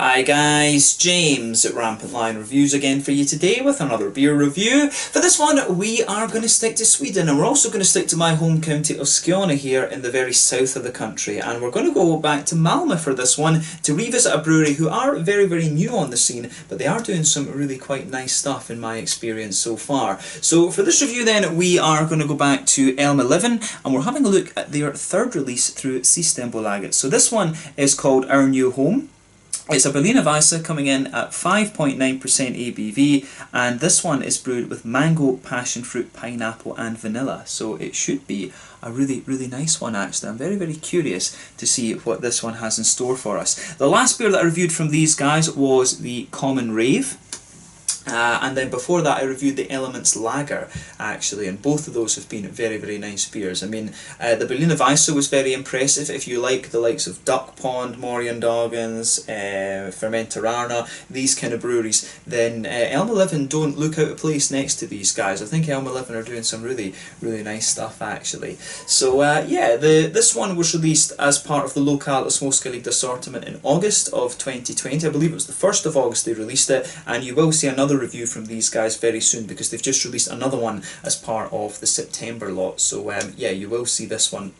Hi guys, James at RampantLionReviews again for you today with another beer review. For this one we are going to stick to Sweden, and we're also going to stick to my home county of Skåne here in the very south of the country, and we're going to go back to Malmö for this one to revisit a brewery who are very new on the scene, but they are doing some really quite nice stuff in my experience so far. So for this review then we are going to go back to Elmeleven, and we're having a look at their third release through Systembolaget. So this one is called Our New Home. It's a Berliner Weisse coming in at 5.9% ABV, and this one is brewed with mango, passionfruit, pineapple and vanilla, so it should be a really nice one actually. I'm very curious to see what this one has in store for us. The last beer that I reviewed from these guys was the Common Rave. And then before that I reviewed the Elements Lager actually, and both of those have been very nice beers. I mean, the Berliner Weisse was very impressive. If you like the likes of Duck Pond, Morgendagens, Fermentarana, these kind of breweries, then Elmeleven don't look out of place next to these guys. I think Elmeleven are doing some really nice stuff actually. So yeah, this one was released as part of the Lokal Småskalig assortment in August of 2020. I believe it was the 1st of August they released it, and you will see another review from these guys very soon because they've just released another one as part of the September lot. So yeah, you will see this one.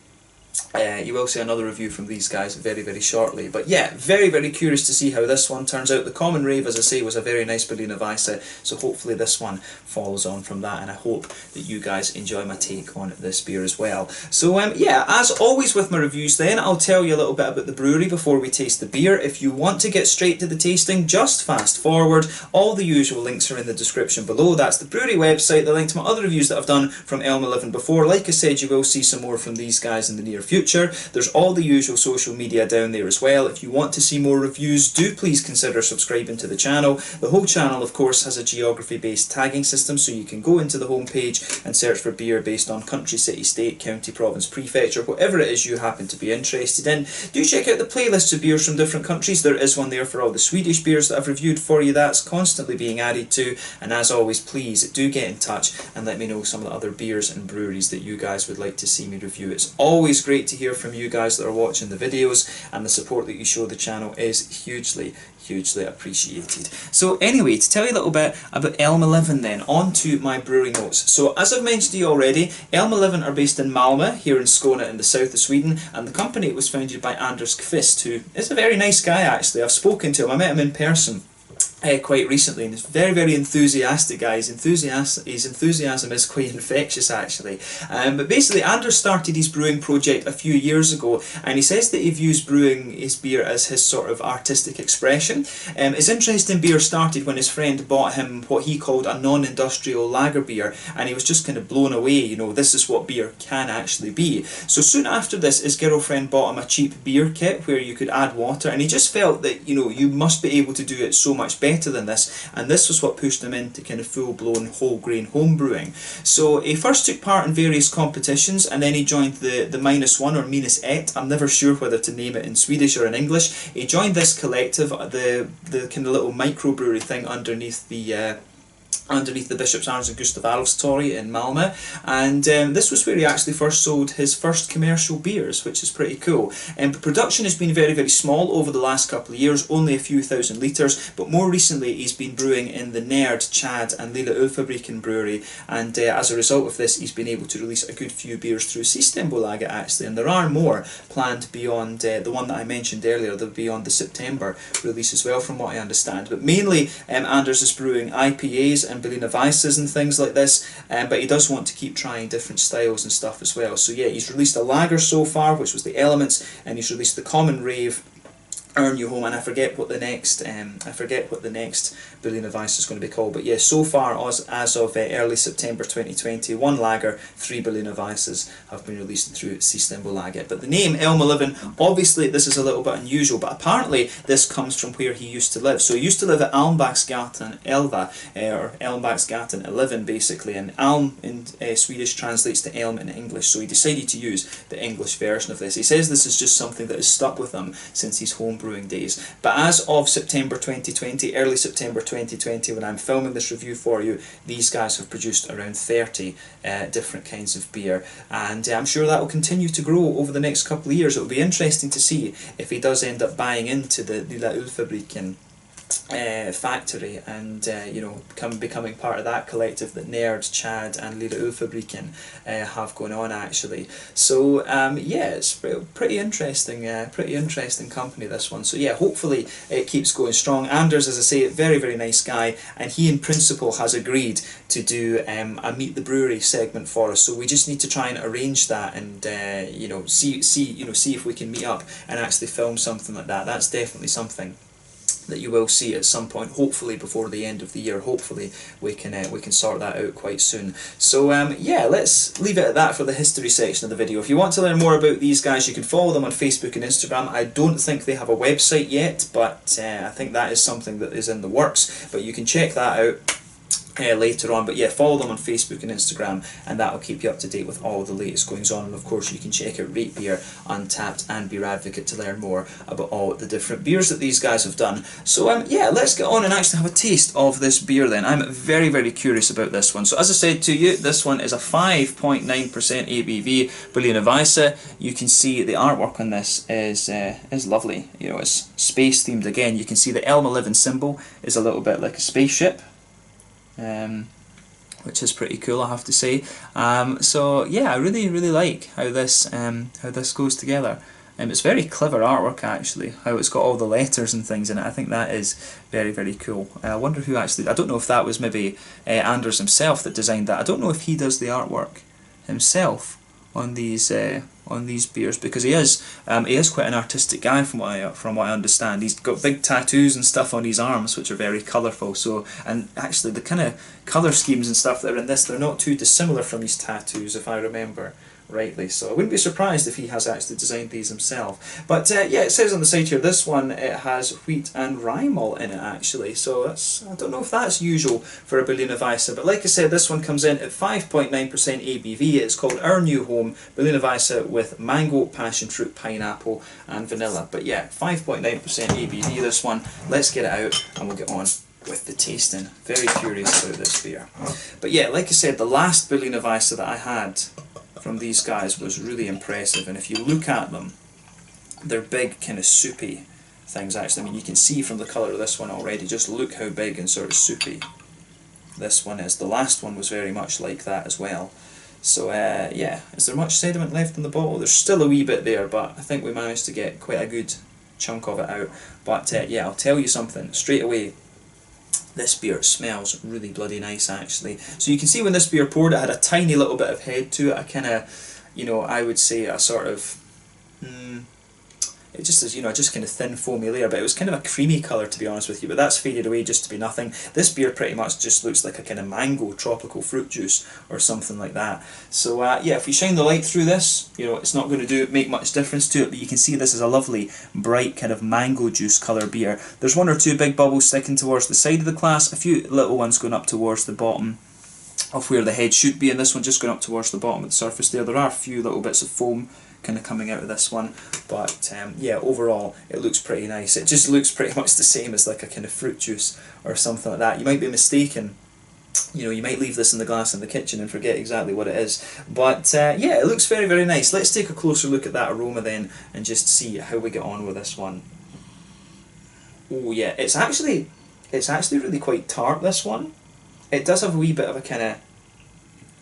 You will see another review from these guys very shortly. But yeah, very curious to see how this one turns out. The Common Rave, as I say, was a very nice Berliner Weisse, so hopefully this one follows on from that, and I hope that you guys enjoy my take on this beer as well. So yeah, as always with my reviews then, I'll tell you a little bit about the brewery before we taste the beer. If you want to get straight to the tasting, just fast forward. All the usual links are in the description below. That's the brewery website, the link to my other reviews that I've done from Elmeleven before. Like I said, you will see some more from these guys in the near future. There's all the usual social media down there as well. If you want to see more reviews, do please consider subscribing to the channel. The whole channel, of course, has a geography-based tagging system, so you can go into the homepage and search for beer based on country, city, state, county, province, prefecture, whatever it is you happen to be interested in. Do check out the playlists of beers from different countries. There is one there for all the Swedish beers that I've reviewed for you. That's constantly being added to. And as always, please do get in touch and let me know some of the other beers and breweries that you guys would like to see me review. It's always great to hear from you guys that are watching the videos, and the support that you show the channel is hugely appreciated. So anyway, to tell you a little bit about Elmeleven then, on to my brewery notes. So as I've mentioned to you already, Elmeleven are based in Malmö, here in Skåne in the south of Sweden, and the company was founded by Anders Kvist, who is a very nice guy actually. I've spoken to him, I met him in person quite recently, and he's very enthusiastic guy. His enthusiasm is quite infectious actually. But basically Anders started his brewing project a few years ago, and he says that he views brewing his beer as his sort of artistic expression. His interest in beer started when his friend bought him what he called a non-industrial lager beer, and he was just kind of blown away, you know, this is what beer can actually be. So soon after this, his girlfriend bought him a cheap beer kit where you could add water, and he just felt that, you know, you must be able to do it so much better than this, and this was what pushed him into kind of full-blown whole grain home brewing. So he first took part in various competitions, and then he joined the -1 or Minus Ett. I'm never sure whether to name it in Swedish or in English. He joined this collective, the kind of little microbrewery thing underneath the Bishop's Arms and Gustav Adolfs Torg in Malmö, and this was where he actually first sold his first commercial beers, which is pretty cool. Production has been very small over the last couple of years, only a few thousand litres, but more recently he's been brewing in the Nerd, Chad and Lilla Ölfabriken brewery, and as a result of this he's been able to release a good few beers through Systembolaget actually, and there are more planned beyond the one that I mentioned earlier. They'll be on the September release as well from what I understand, but mainly Anders is brewing IPAs and Berliner Weisses and things like this, but he does want to keep trying different styles and stuff as well. So yeah, he's released a lager so far, which was the Elements, and he's released the Common Rave, Our New Home, and I forget what the next Berliner Weisse is going to be called. But yeah, so far as of early September 2020, 1 lager, 3 Berliner Weisses have been released through Systembolaget. But the name Elmeleven, obviously this is a little bit unusual, but apparently this comes from where he used to live. So he used to live at Almbacksgatan 11, or Almbacksgatan 11 basically, and Alm in Swedish translates to elm in English, so he decided to use the English version of this. He says this is just something that has stuck with him since his home brewing days. But as of September 2020, early September 2020, when I'm filming this review for you, these guys have produced around 30 different kinds of beer, and I'm sure that will continue to grow over the next couple of years. It will be interesting to see if he does end up buying into the Lilla Ölfabriken factory, and you know, becoming part of that collective that Nerd, Chad and Lilla Ölfabriken have going on actually. So yeah, it's pretty interesting company, this one. So yeah, hopefully it keeps going strong. Anders, as I say, very nice guy, and he in principle has agreed to do a Meet the Brewery segment for us. So we just need to try and arrange that, and you know, see if we can meet up and actually film something like that. That's definitely something that you will see at some point, hopefully before the end of the year. Hopefully we can sort that out quite soon. So yeah, let's leave it at that for the history section of the video. If you want to learn more about these guys, you can follow them on Facebook and Instagram. I don't think they have a website yet, but I think that is something that is in the works, but you can check that out later on. But yeah, follow them on Facebook and Instagram, and that will keep you up to date with all the latest goings on. And of course you can check out Rate Beer, Untappd and Beer Advocate to learn more about all the different beers that these guys have done. So yeah, let's get on and actually have a taste of this beer then. I'm very curious about this one. So as I said to you, this one is a 5.9% ABV Berliner Weisse. You can see the artwork on this is lovely. You know, it's space themed again. You can see the Elmeleven symbol is a little bit like a spaceship, which is pretty cool, I have to say. So yeah, I really like how this goes together. It's very clever artwork actually, how it's got all the letters and things in it. I think that is very cool. I wonder who actually, I don't know if that was maybe Anders himself that designed that. I don't know if he does the artwork himself on these beers, because he is quite an artistic guy from what I understand. He's got big tattoos and stuff on his arms which are very colourful. So, and actually the kind of colour schemes and stuff that are in this, they're not too dissimilar from his tattoos if I remember rightly. So I wouldn't be surprised if he has actually designed these himself. But yeah, it says on the side here, this one, it has wheat and rye malt in it actually. So that's, I don't know if that's usual for a Berliner Weisse, but like I said, this one comes in at 5.9% ABV. It's called Our New Home Berliner Weisse with mango, passion fruit, pineapple and vanilla. But yeah, 5.9% ABV this one. Let's get it out and we'll get on with the tasting. Very curious about this beer. But yeah, like I said, the last Berliner Weisse that I had from these guys was really impressive, and if you look at them, they're big kind of soupy things actually. I mean, you can see from the colour of this one already, just look how big and sort of soupy this one is. The last one was very much like that as well. So yeah, is there much sediment left in the bottle? There's still a wee bit there, but I think we managed to get quite a good chunk of it out. But yeah, I'll tell you something straight away. This beer smells really bloody nice actually. So you can see when this beer poured, it had a tiny little bit of head to it. A kind of, you know, I would say a sort of, it just is, you know, just kind of thin foamy layer, but it was kind of a creamy colour to be honest with you, but that's faded away just to be nothing. This beer pretty much just looks like a kind of mango tropical fruit juice or something like that. So yeah, if we shine the light through this, you know, it's not going to make much difference to it, but you can see this is a lovely bright kind of mango juice colour beer. There's one or two big bubbles sticking towards the side of the glass, a few little ones going up towards the bottom of where the head should be, and this one just going up towards the bottom of the surface there. There are a few little bits of foam kind of coming out of this one, but yeah, overall it looks pretty nice. It just looks pretty much the same as like a kind of fruit juice or something like that. You might be mistaken, you know, you might leave this in the glass in the kitchen and forget exactly what it is, but yeah, it looks very nice. Let's take a closer look at that aroma then and just see how we get on with this one. Oh yeah, it's actually really quite tart, this one. It does have a wee bit of a kind of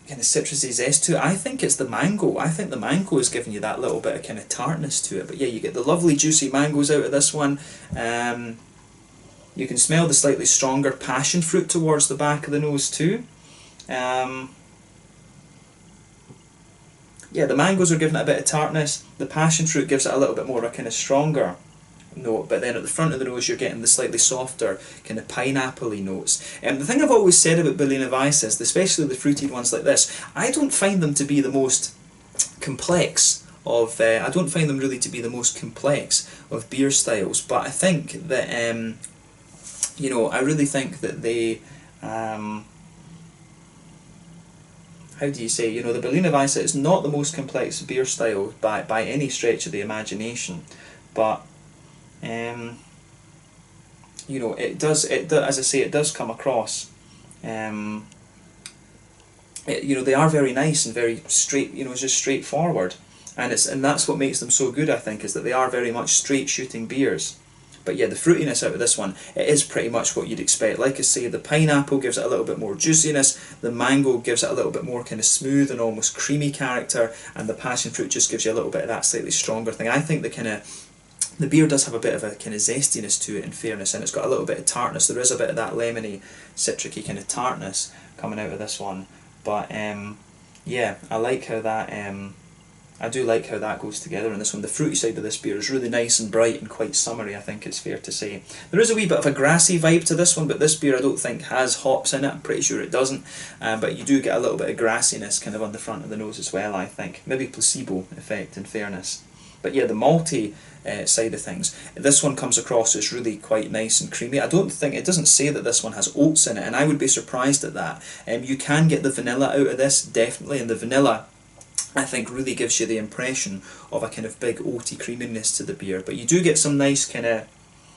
citrusy zest to it. I think it's the mango. I think the mango is giving you that little bit of kind of tartness to it. But yeah, you get the lovely juicy mangoes out of this one. You can smell the slightly stronger passion fruit towards the back of the nose too. Yeah, the mangoes are giving it a bit of tartness. The passion fruit gives it a little bit more of a kind of stronger note, but then at the front of the nose you're getting the slightly softer kind of pineapple-y notes. The thing I've always said about Berliner Weisse is, especially the fruited ones like this, I don't find them to be the most complex of, I don't find them really to be the most complex of beer styles, but I think that, you know, I really think that they, how do you say, you know, the Berliner Weisse is not the most complex beer style by any stretch of the imagination, but You know, as I say, it does come across. You know, they are very nice and very straight. You know, it's just straightforward, and that's what makes them so good. I think is that they are very much straight shooting beers. But yeah, the fruitiness out of this one, it is pretty much what you'd expect. Like I say, the pineapple gives it a little bit more juiciness, the mango gives it a little bit more kind of smooth and almost creamy character, and the passion fruit just gives you a little bit of that slightly stronger thing. I think the beer does have a bit of a kind of zestiness to it, in fairness, and it's got a little bit of tartness. There is a bit of that lemony, citricy kind of tartness coming out of this one. But yeah, I like how that I do like how that goes together in this one. The fruity side of this beer is really nice and bright and quite summery, I think it's fair to say. There is a wee bit of a grassy vibe to this one, but this beer I don't think has hops in it. I'm pretty sure it doesn't. But you do get a little bit of grassiness kind of on the front of the nose as well, I think. Maybe placebo effect, in fairness. But yeah, the malty side of things, this one comes across as really quite nice and creamy. I don't think, it doesn't say that this one has oats in it, and I would be surprised at that. You can get the vanilla out of this, definitely, and the vanilla I think really gives you the impression of a kind of big oaty creaminess to the beer. But you do get some nice kind of,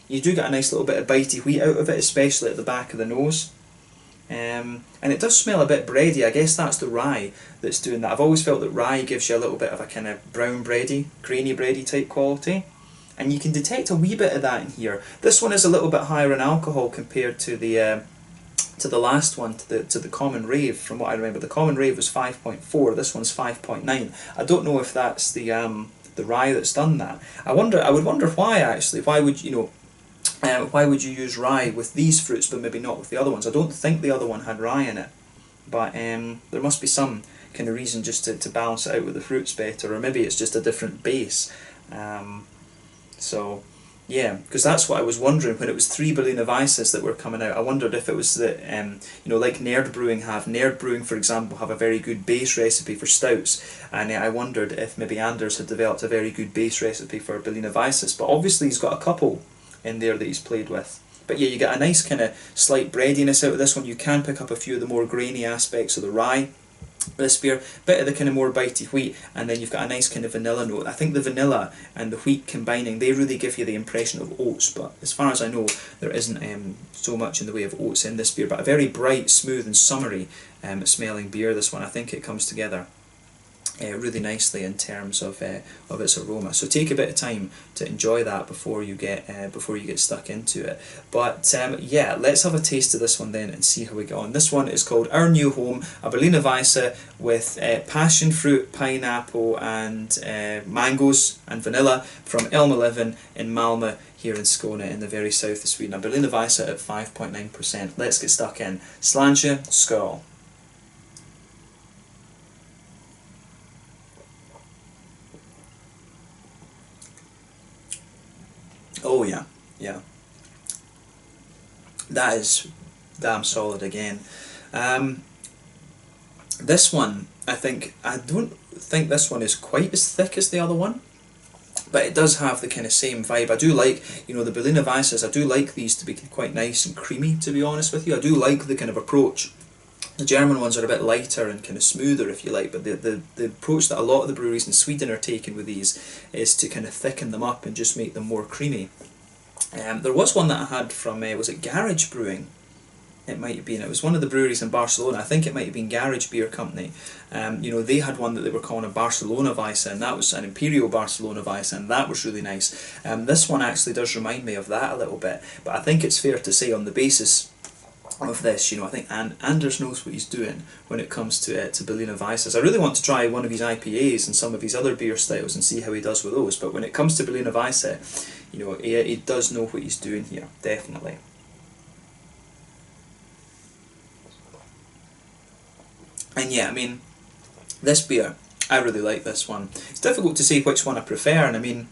you do get a nice little bit of bitey wheat out of it, especially at the back of the nose. And it does smell a bit bready. I guess that's the rye that's doing that. I've always felt that rye gives you a little bit of a kind of brown bready, grainy bready type quality. And you can detect a wee bit of that in here. This one is a little bit higher in alcohol compared to the last one, to the Common Rave. From what I remember, the Common Rave was 5.4. This one's 5.9. I don't know if that's the rye that's done that. I would wonder why, actually. Why would you use rye with these fruits but maybe not with the other ones? I don't think the other one had rye in it, but there must be some kind of reason just to balance it out with the fruits better, or maybe it's just a different base. So yeah, because that's what I was wondering when it was 3 Berliner Weisses that were coming out. I wondered if it was that, like Nerd Brewing, for example, have a very good base recipe for stouts, and I wondered if maybe Anders had developed a very good base recipe for Berliner Weisses, but obviously he's got a couple in there that he's played with. But yeah, you get a nice kind of slight breadiness out of this one. You can pick up a few of the more grainy aspects of the rye. This beer, bit of the kind of more bitey wheat, and then you've got a nice kind of vanilla note. I think the vanilla and the wheat combining, they really give you the impression of oats, but as far as I know, there isn't so much in the way of oats in this beer, but a very bright, smooth and summery smelling beer, this one. I think it comes together really nicely in terms of its aroma. So take a bit of time to enjoy that before you get stuck into it. But yeah, let's have a taste of this one then and see how we get on. This one is called Our New Home, a Berliner Weisse with passion fruit, pineapple and mangoes and vanilla from Elmeleven in Malmö here in Skåne in the very south of Sweden. A Berliner Weisse at 5.9%. Let's get stuck in. Slanche, skål. Oh yeah, yeah. That is damn solid again. This one, I don't think this one is quite as thick as the other one, but it does have the kind of same vibe. I do like, the Berliner Weisses, I do like these to be quite nice and creamy, to be honest with you. I do like the kind of approach. The German ones are a bit lighter and kind of smoother, if you like, but the approach that a lot of the breweries in Sweden are taking with these is to kind of thicken them up and just make them more creamy. There was one that I had from, was it Garage Brewing? It might have been. It was one of the breweries in Barcelona. I think it might have been Garage Beer Company. They had one that they were calling a Barcelona Weisse, and that was an Imperial Barcelona Weisse, and that was really nice. This one actually does remind me of that a little bit, but I think it's fair to say on the basis of this, I think Anders knows what he's doing when it comes to Berliner Weisses. I really want to try one of his IPAs and some of his other beer styles and see how he does with those, but when it comes to Berliner Weisse, he does know what he's doing here, definitely. And yeah, this beer, I really like this one. It's difficult to say which one I prefer, and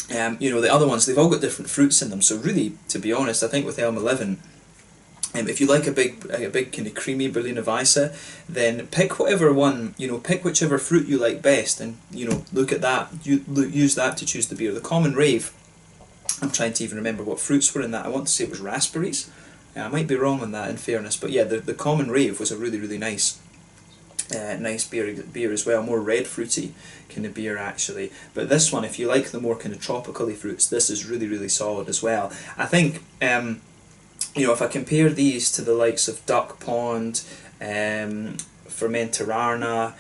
the other ones, they've all got different fruits in them, so really, to be honest, I think with Elmeleven, if you like a big kind of creamy Berliner Weisse, then pick whatever one, pick whichever fruit you like best, and look at that, use that to choose the beer. The Common Rave, I'm trying to even remember what fruits were in that. I want to say it was raspberries. I might be wrong on that, in fairness, but yeah, the Common Rave was a really, really nice nice beer as well, more red fruity kind of beer actually. But this one, if you like the more kind of tropically fruits, this is really, really solid as well. I think, you know, if I compare these to the likes of Duck Pond, Fermentarana,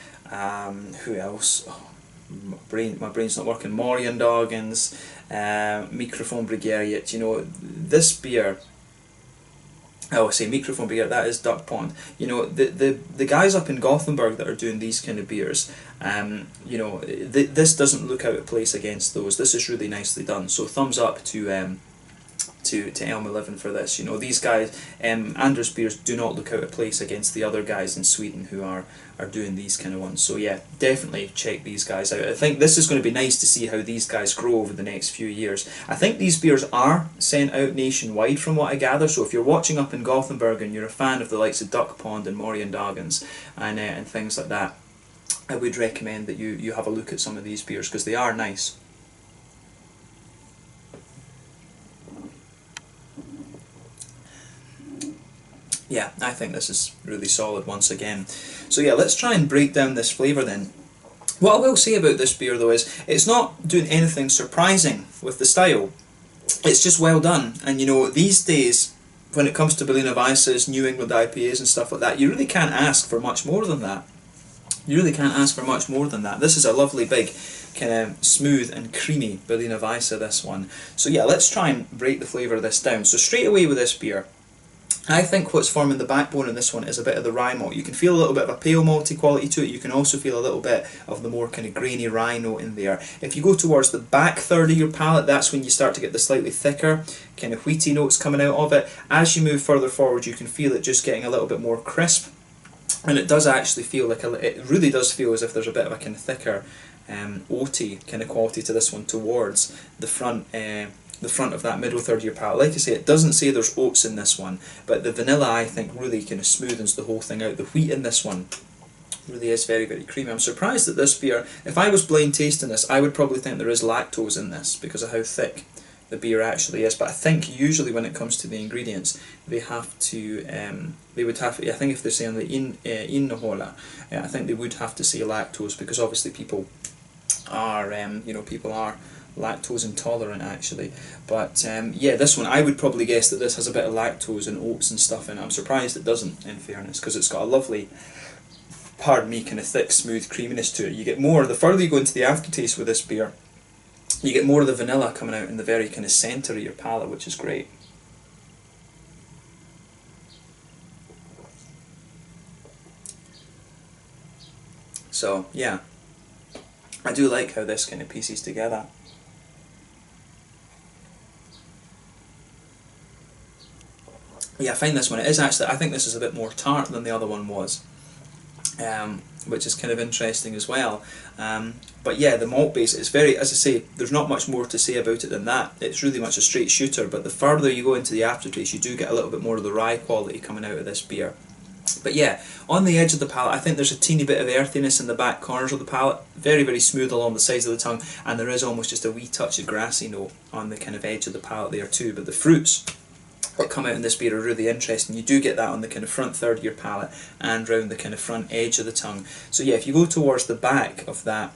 who else? Oh, my brain's not working. Morgendagens, Microphone Brigeriet. You know, this beer. I will say Microphone Beer, that is Duck Pond. You know, the guys up in Gothenburg that are doing these kind of beers, you know, this doesn't look out of place against those. This is really nicely done. So thumbs up to Elmeleven for this. You know, these guys, Anders beers do not look out of place against the other guys in Sweden who are doing these kind of ones. So yeah, definitely check these guys out. I think this is going to be nice to see how these guys grow over the next few years. I think these beers are sent out nationwide from what I gather, so if you're watching up in Gothenburg and you're a fan of the likes of Duck Pond and Morgendagens and things like that, I would recommend that you have a look at some of these beers because they are nice. Yeah, I think this is really solid once again. So yeah, let's try and break down this flavour then. What I will say about this beer though is, it's not doing anything surprising with the style. It's just well done. And you know, these days, when it comes to Berliner Weisses, New England IPAs and stuff like that, you really can't ask for much more than that. You really can't ask for much more than that. This is a lovely big, kind of smooth and creamy Berliner Weisse, this one. So yeah, let's try and break the flavour of this down. So straight away with this beer, I think what's forming the backbone in this one is a bit of the rye malt. You can feel a little bit of a pale malty quality to it. You can also feel a little bit of the more kind of grainy rye note in there. If you go towards the back third of your palate, that's when you start to get the slightly thicker kind of wheaty notes coming out of it. As you move further forward, you can feel it just getting a little bit more crisp, and it does actually feel like it really does feel as if there's a bit of a kind of thicker oaty kind of quality to this one towards the front of that middle third of your palate. Like I say, it doesn't say there's oats in this one, but the vanilla I think really kind of smoothens the whole thing out. The wheat in this one really is very, very creamy. I'm surprised that this beer, if I was blind tasting this, I would probably think there is lactose in this because of how thick the beer actually is. But I think usually when it comes to the ingredients, they have to, they would have, I think if they're saying the innehåller, I think they would have to say lactose because obviously people are, you know, people are lactose intolerant actually. But yeah, this one I would probably guess that this has a bit of lactose and oats and stuff in it. I'm surprised it doesn't, in fairness, because it's got a lovely, pardon me, kind of thick smooth creaminess to it. You get more, the further you go into the aftertaste with this beer, you get more of the vanilla coming out in the very kind of centre of your palate, which is great. So yeah, I do like how this kind of pieces together. Yeah, I find this one, it is actually, I think this is a bit more tart than the other one was, which is kind of interesting as well. But yeah, the malt base, it's very, as I say, there's not much more to say about it than that. It's really much a straight shooter, but the further you go into the aftertaste, you do get a little bit more of the rye quality coming out of this beer. But yeah, on the edge of the palate, I think there's a teeny bit of earthiness in the back corners of the palate, very, very smooth along the sides of the tongue, and there is almost just a wee touch of grassy note on the kind of edge of the palate there too. But the fruits that come out in this beer are really interesting. You do get that on the kind of front third of your palate and round the kind of front edge of the tongue. So yeah, if you go towards the back of that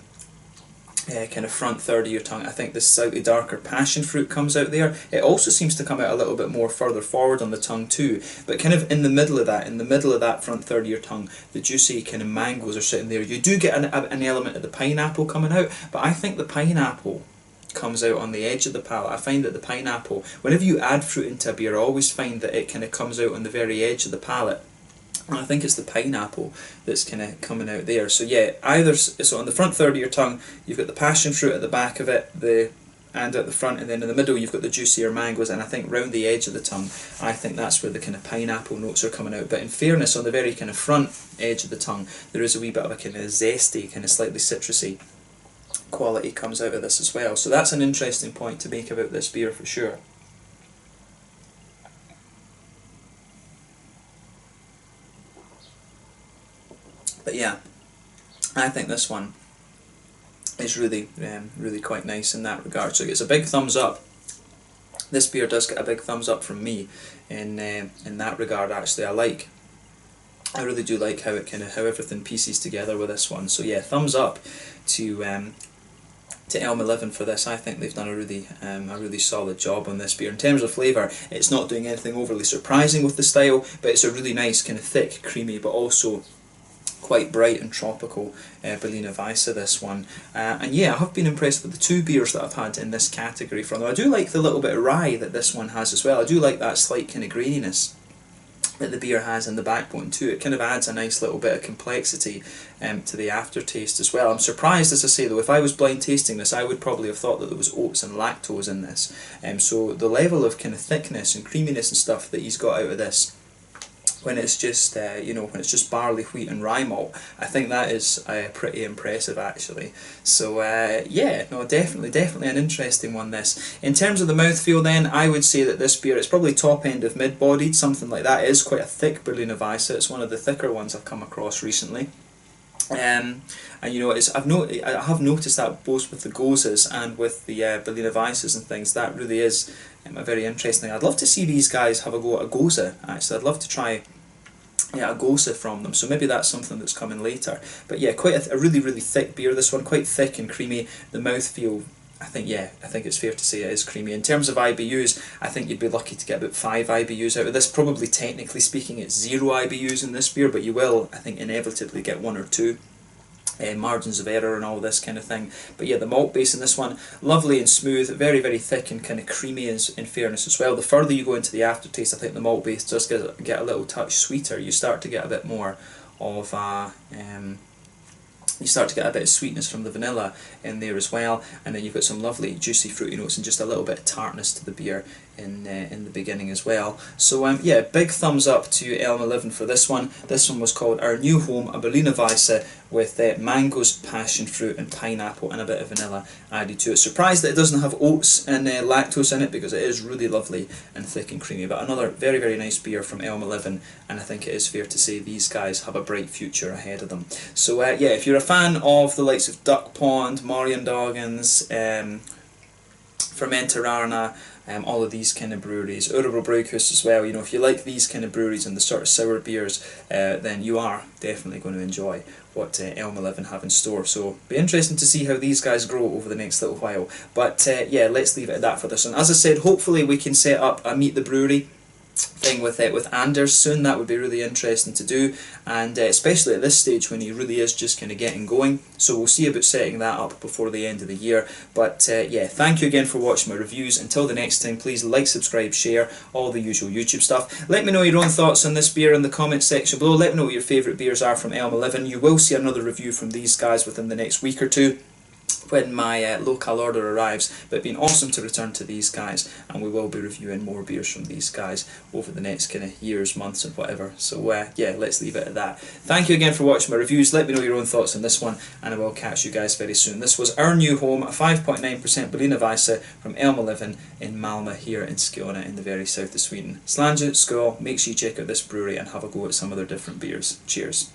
kind of front third of your tongue, I think this slightly darker passion fruit comes out there. It also seems to come out a little bit more further forward on the tongue too, but kind of in the middle of that front third of your tongue, the juicy kind of mangoes are sitting there. You do get an element of the pineapple coming out, but I think the pineapple comes out on the edge of the palate. I find that the pineapple, whenever you add fruit into a beer, I always find that it kind of comes out on the very edge of the palate. And I think it's the pineapple that's kind of coming out there. So yeah, so on the front third of your tongue, you've got the passion fruit at the back of it, and at the front, and then in the middle you've got the juicier mangoes, and I think round the edge of the tongue, I think that's where the kind of pineapple notes are coming out. But in fairness, on the very kind of front edge of the tongue, there is a wee bit of a kind of zesty, kind of slightly citrusy quality comes out of this as well. So that's an interesting point to make about this beer for sure. But yeah, I think this one is really, really quite nice in that regard. So it gets a big thumbs up. This beer does get a big thumbs up from me in that regard. Actually, I I really do like how everything pieces together with this one. So yeah, thumbs up to Elmeleven for this. I think they've done a really solid job on this beer. In terms of flavour, it's not doing anything overly surprising with the style, but it's a really nice kind of thick, creamy, but also quite bright and tropical Berliner Weisse, this one. And yeah, I have been impressed with the two beers that I've had in this category from them. I do like the little bit of rye that this one has as well. I do like that slight kind of graininess that the beer has in the backbone too. It kind of adds a nice little bit of complexity to the aftertaste as well. I'm surprised, as I say though, if I was blind tasting this, I would probably have thought that there was oats and lactose in this. So the level of kind of thickness and creaminess and stuff that he's got out of this, when it's just when it's just barley, wheat and rye malt, I think that is pretty impressive actually. So yeah, no, definitely an interesting one this. In terms of the mouthfeel then, I would say that this beer is probably top end of mid-bodied, something like that. It is quite a thick Berliner Weisse. It's one of the thicker ones I've come across recently. And you know, I have noticed that both with the Goses and with the Berliner Weisses and things, that really is a very interesting thing. I'd love to see these guys have a go at a Gose actually. I'd love to try a Gose from them, so maybe that's something that's coming later. But yeah, quite a really thick beer, this one, quite thick and creamy. The mouthfeel, I think it's fair to say it is creamy. In terms of IBUs, I think you'd be lucky to get about 5 IBUs out of this. Probably technically speaking it's 0 IBUs in this beer, but you will, I think, inevitably get 1 or 2. Margins of error and all this kind of thing. But yeah, the malt base in this one, lovely and smooth, very thick and kind of creamy in fairness as well. The further you go into the aftertaste, I think the malt base does get a little touch sweeter. You start to get a bit more of you start to get a bit of sweetness from the vanilla in there as well, and then you've got some lovely juicy fruity notes and just a little bit of tartness to the beer in the beginning as well. So yeah, big thumbs up to Elmeleven for this one. This one was called Our New Home, a Berliner Weisse with mangoes, passion fruit and pineapple and a bit of vanilla added to it. Surprised that it doesn't have oats and lactose in it, because it is really lovely and thick and creamy. But another very nice beer from Elmeleven, and I think it is fair to say these guys have a bright future ahead of them. So yeah, if you're a fan of the likes of Duck Pond, Mariendagens, Fermenterarna, all of these kind of breweries, Urbo Brauhus as well, you know, if you like these kind of breweries and the sort of sour beers, then you are definitely going to enjoy what Elmeleven have in store. So be interesting to see how these guys grow over the next little while. But yeah, let's leave it at that for this one. As I said, hopefully we can set up a Meet the Brewery thing with Anders soon. That would be really interesting to do, and especially at this stage when he really is just kind of getting going. So we'll see about setting that up before the end of the year. But yeah, thank you again for watching my reviews. Until the next time, please like, subscribe, share, all the usual YouTube stuff. Let me know your own thoughts on this beer in the comments section below. Let me know what your favourite beers are from Elmeleven. You will see another review from these guys within the next week or two when my local order arrives. But it's been awesome to return to these guys, and we will be reviewing more beers from these guys over the next kind of years, months and whatever. So yeah, let's leave it at that. Thank you again for watching my reviews. Let me know your own thoughts on this one, and I will catch you guys very soon. This was Our New Home, a 5.9% Berliner Weisse from Elmeleven in Malmö here in Skåne in the very south of Sweden. Slange, skål, make sure you check out this brewery and have a go at some of their different beers. Cheers.